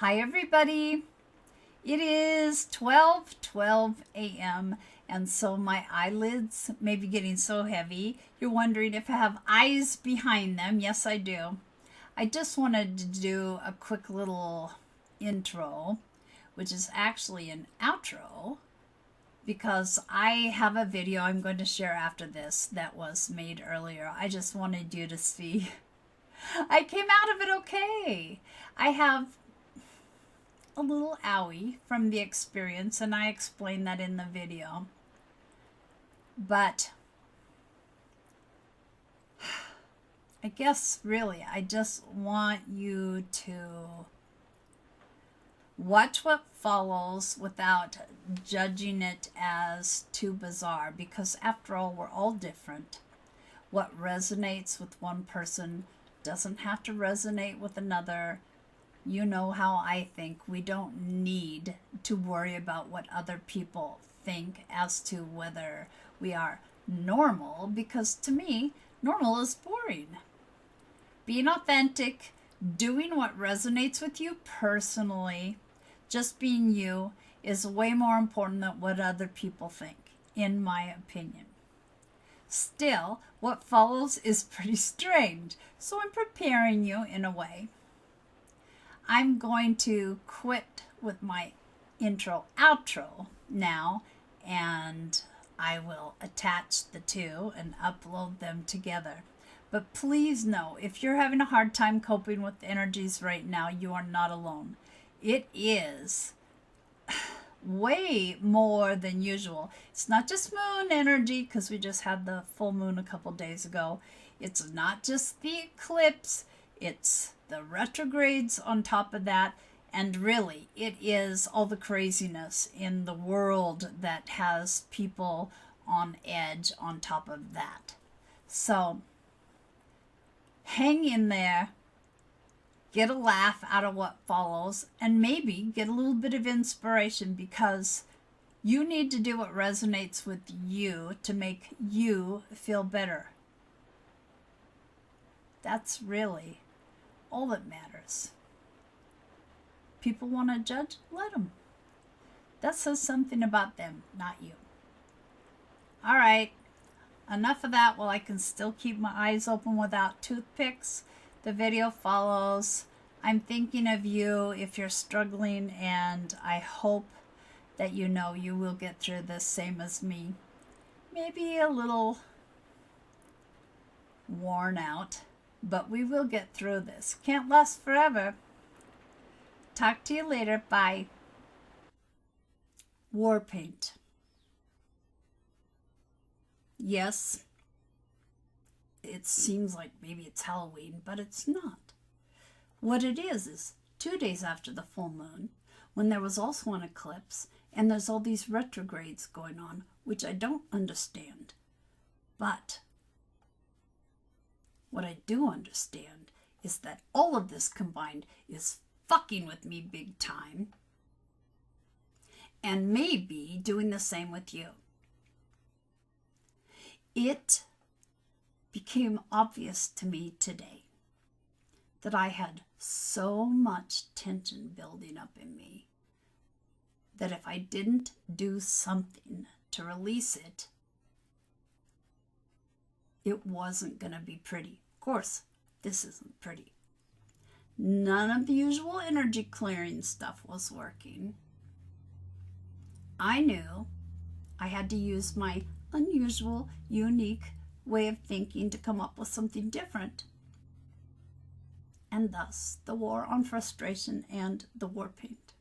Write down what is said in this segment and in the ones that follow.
Hi everybody. It is 12:12 a.m. and so my eyelids may be getting so heavy. You're wondering if I have eyes behind them. Yes, I do. I just wanted to do a quick little intro, which is actually an outro because I have a video I'm going to share after this that was made earlier. I just wanted you to see I came out of it okay. I have a little owie from the experience, and I explained that in the video. But I guess really, I just want you to watch what follows without judging it as too bizarre, because after all, we're all different. What resonates with one person doesn't have to resonate with another. You know how I think. We don't need to worry about what other people think as to whether we are normal, because to me, normal is boring. Being authentic, doing what resonates with you personally, just being you, is way more important than what other people think, in my opinion. Still, what follows is pretty strange, so I'm preparing you in a way. I'm going to quit with my intro outro now, and I will attach the two and upload them together. But please know, if you're having a hard time coping with energies right now, you are not alone. It is way more than usual. It's not just moon energy, because we just had the full moon a couple days ago. It's not just the eclipse, it's the retrogrades on top of that. And really, it is all the craziness in the world that has people on edge on top of that. So hang in there, get a laugh out of what follows, and maybe get a little bit of inspiration, because you need to do what resonates with you to make you feel better. That's really all that matters. People want to judge? Let them. That says something about them, not you. All right, enough of that while I can still keep my eyes open without toothpicks. The video follows. I'm thinking of you if you're struggling, and I hope that you know you will get through this same as me. Maybe a little worn out, but we will get through this. Can't last forever. Talk to you later. Bye. War paint. Yes, it seems like maybe it's Halloween, but it's not. What it is 2 days after the full moon, when there was also an eclipse, and there's all these retrogrades going on, which I don't understand. But what I do understand is that all of this combined is fucking with me big time, and maybe doing the same with you. It became obvious to me today that I had so much tension building up in me that if I didn't do something to release it, it wasn't going to be pretty. Of course, this isn't pretty. None of the usual energy clearing stuff was working. I knew I had to use my unusual, unique way of thinking to come up with something different. And thus, the war on frustration and the war paint.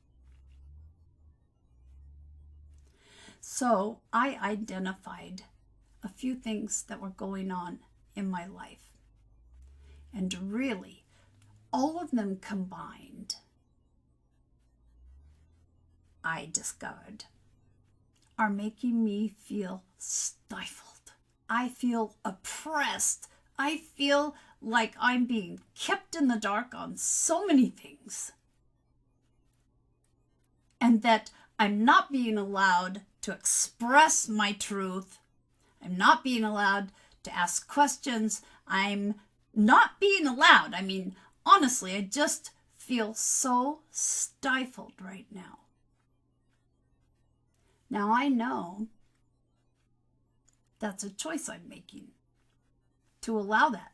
So I identified a few things that were going on in my life. And really, all of them combined, I discovered, are making me feel stifled. I feel oppressed. I feel like I'm being kept in the dark on so many things. And that I'm not being allowed to express my truth. I'm not being allowed to ask questions. I'm not being allowed. I mean, honestly, I just feel so stifled right now. Now I know that's a choice I'm making to allow that.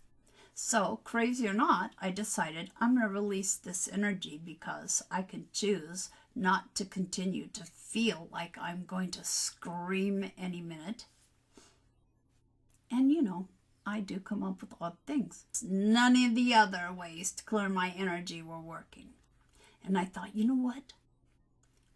So, crazy or not, I decided I'm going to release this energy because I can choose not to continue to feel like I'm going to scream any minute. And I do come up with odd things. None of the other ways to clear my energy were working. And I thought, you know what?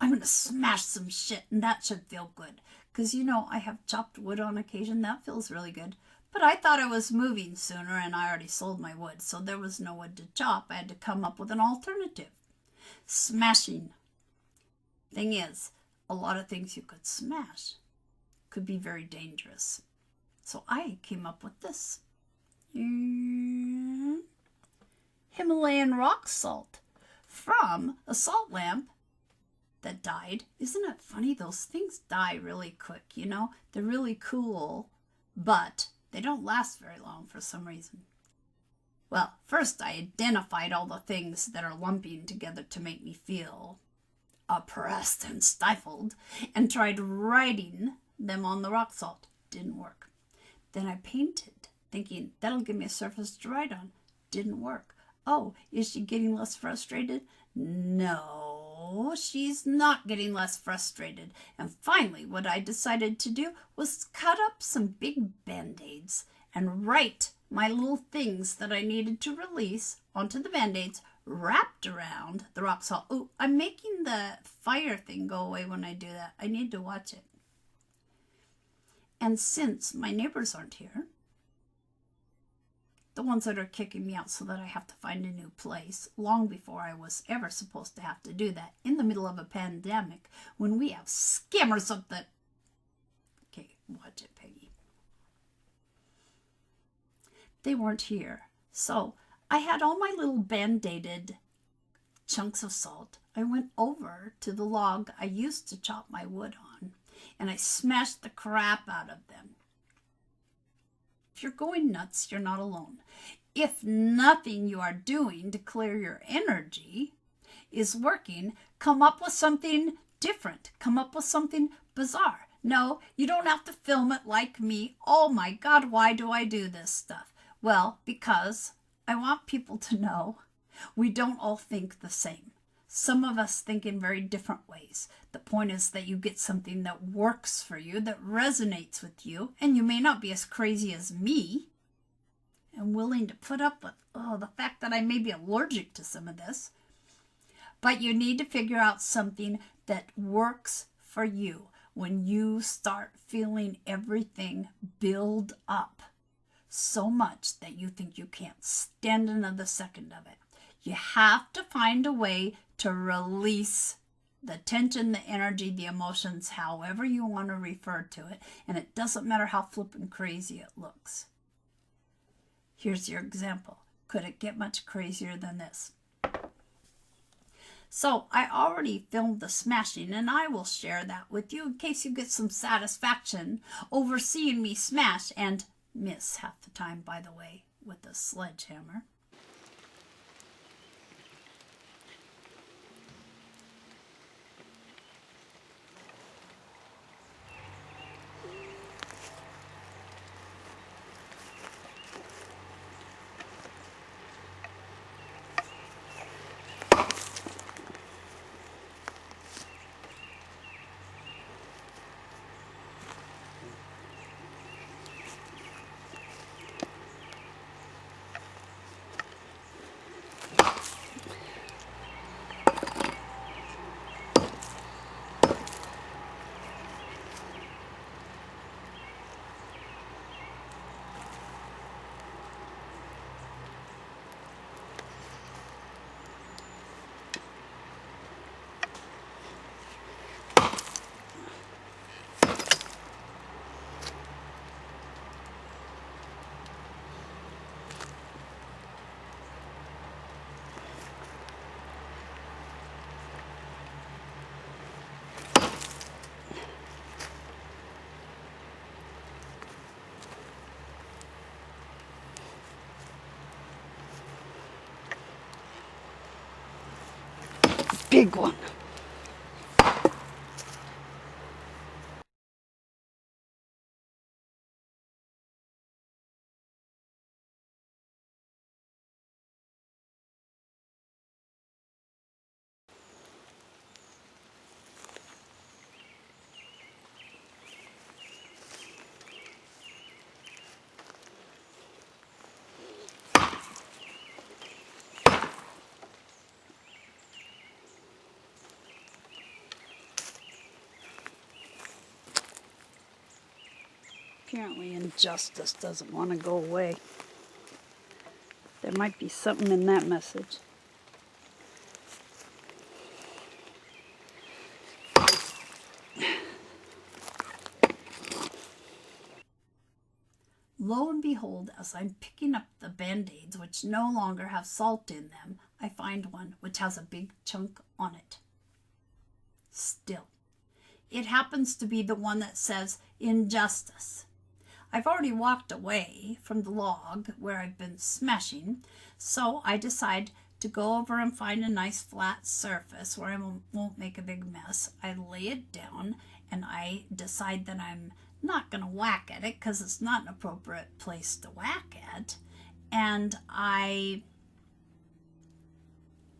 I'm going to smash some shit and that should feel good. Because, I have chopped wood on occasion. That feels really good. But I thought I was moving sooner and I already sold my wood. So there was no wood to chop. I had to come up with an alternative. Smashing. Thing is, a lot of things you could smash could be very dangerous. So I came up with this. Himalayan rock salt from a salt lamp that died. Isn't it funny? Those things die really quick, They're really cool, but they don't last very long for some reason. Well, first I identified all the things that are lumping together to make me feel oppressed and stifled and tried writing them on the rock salt. Didn't work. Then I painted, thinking that'll give me a surface to write on. Didn't work. Oh, is she getting less frustrated? No, she's not getting less frustrated. And finally, what I decided to do was cut up some big Band-Aids and write my little things that I needed to release onto the Band-Aids wrapped around the rock salt. Oh, I'm making the fire thing go away when I do that. I need to watch it. And since my neighbors aren't here, the ones that are kicking me out so that I have to find a new place, long before I was ever supposed to have to do that, in the middle of a pandemic, when we have scammers up the... Okay, watch it, Peggy. They weren't here. So I had all my little Band-Aided chunks of salt. I went over to the log I used to chop my wood on, and I smashed the crap out of them. If you're going nuts, you're not alone. If nothing you are doing to clear your energy is working, come up with something different. Come up with something bizarre. No, you don't have to film it like me. Oh my God, why do I do this stuff? Well, because I want people to know we don't all think the same. Some of us think in very different ways. The point is that you get something that works for you, that resonates with you, and you may not be as crazy as me and willing to put up with the fact that I may be allergic to some of this. But you need to figure out something that works for you when you start feeling everything build up so much that you think you can't stand another second of it. You have to find a way to release the tension, the energy, the emotions, however you want to refer to it. And it doesn't matter how flippin' crazy it looks. Here's your example. Could it get much crazier than this? So I already filmed the smashing, and I will share that with you in case you get some satisfaction over seeing me smash and miss half the time, by the way, with a sledgehammer. big one. Apparently injustice doesn't want to go away. There might be something in that message. Lo and behold, as I'm picking up the Band-Aids, which no longer have salt in them, I find one which has a big chunk on it. Still, it happens to be the one that says injustice. I've already walked away from the log where I've been smashing, so I decide to go over and find a nice flat surface where I won't make a big mess. I lay it down and I decide that I'm not going to whack at it because it's not an appropriate place to whack at. And I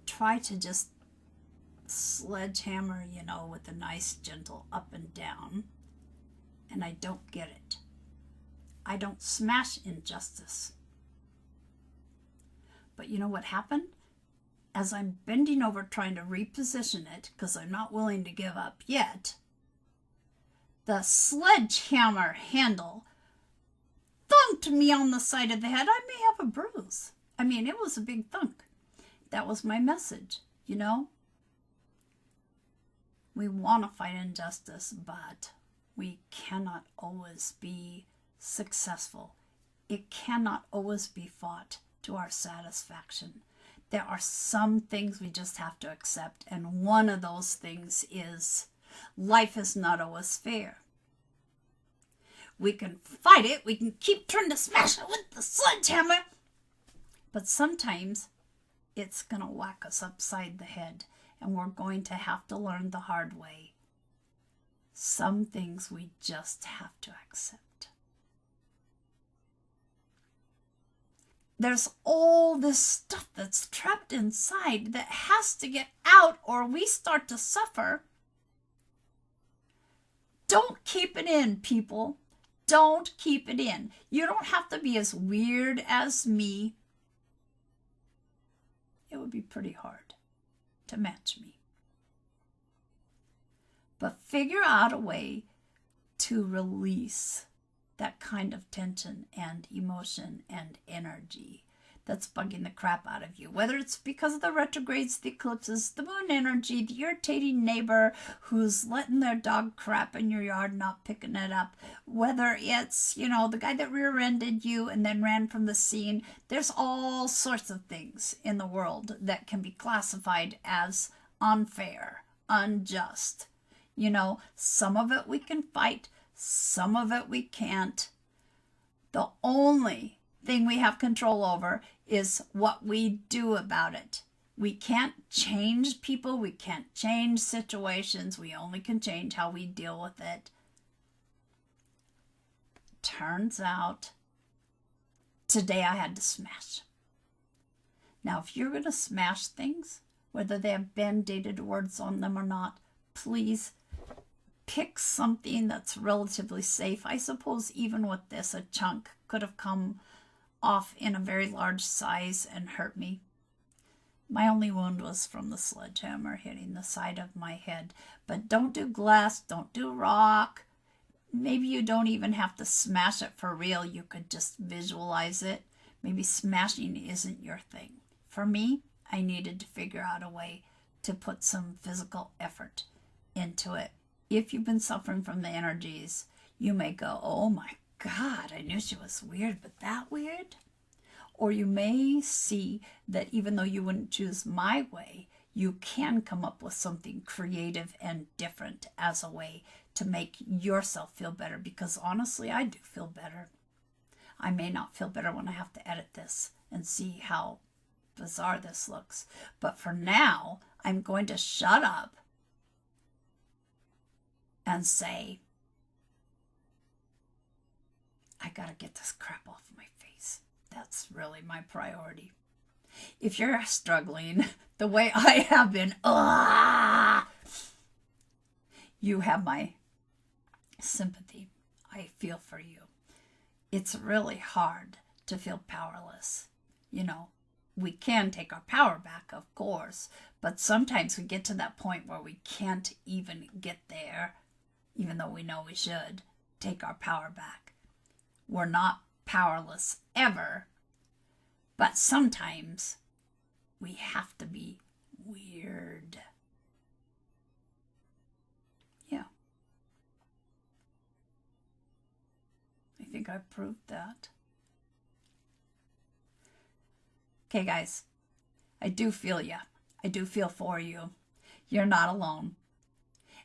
try to just sledgehammer, with a nice gentle up and down, and I don't get it. I don't smash injustice. But you know what happened? As I'm bending over trying to reposition it, because I'm not willing to give up yet, the sledgehammer handle thunked me on the side of the head. I may have a bruise. I mean, it was a big thunk. That was my message, We want to fight injustice, but we cannot always be successful. It cannot always be fought to our satisfaction. There are some things we just have to accept, and one of those things is life is not always fair. We can fight it, we can keep trying to smash it with the sledgehammer, but sometimes it's going to whack us upside the head, and we're going to have to learn the hard way. Some things we just have to accept. There's all this stuff that's trapped inside that has to get out or we start to suffer. Don't keep it in, people. Don't keep it in. You don't have to be as weird as me. It would be pretty hard to match me. But figure out a way to release that kind of tension and emotion and energy that's bugging the crap out of you. Whether it's because of the retrogrades, the eclipses, the moon energy, the irritating neighbor who's letting their dog crap in your yard, not picking it up. Whether it's, the guy that rear-ended you and then ran from the scene. There's all sorts of things in the world that can be classified as unfair, unjust. Some of it we can fight, some of it we can't. The only thing we have control over is what we do about it. We can't change people. We can't change situations. We only can change how we deal with it. Turns out, today I had to smash. Now, if you're going to smash things, whether they have band-aided words on them or not, please pick something that's relatively safe. I suppose even with this, a chunk could have come off in a very large size and hurt me. My only wound was from the sledgehammer hitting the side of my head. But don't do glass, don't do rock. Maybe you don't even have to smash it for real. You could just visualize it. Maybe smashing isn't your thing. For me, I needed to figure out a way to put some physical effort into it. If you've been suffering from the energies, you may go, oh my God, I knew she was weird, but that weird? Or you may see that even though you wouldn't choose my way, you can come up with something creative and different as a way to make yourself feel better. Because honestly, I do feel better. I may not feel better when I have to edit this and see how bizarre this looks. But for now, I'm going to shut up and say, I gotta get this crap off my face. That's really my priority. If you're struggling the way I have been, you have my sympathy. I feel for you. It's really hard to feel powerless. You know, we can take our power back, of course, but sometimes we get to that point where we can't even get there, even though we know we should take our power back. We're not powerless ever, but sometimes we have to be weird. Yeah. I think I proved that. Okay, guys, I do feel you. I do feel for you. You're not alone.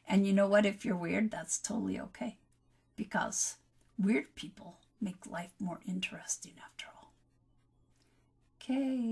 And you know what? If you're weird, that's totally okay. Because weird people make life more interesting after all. Okay.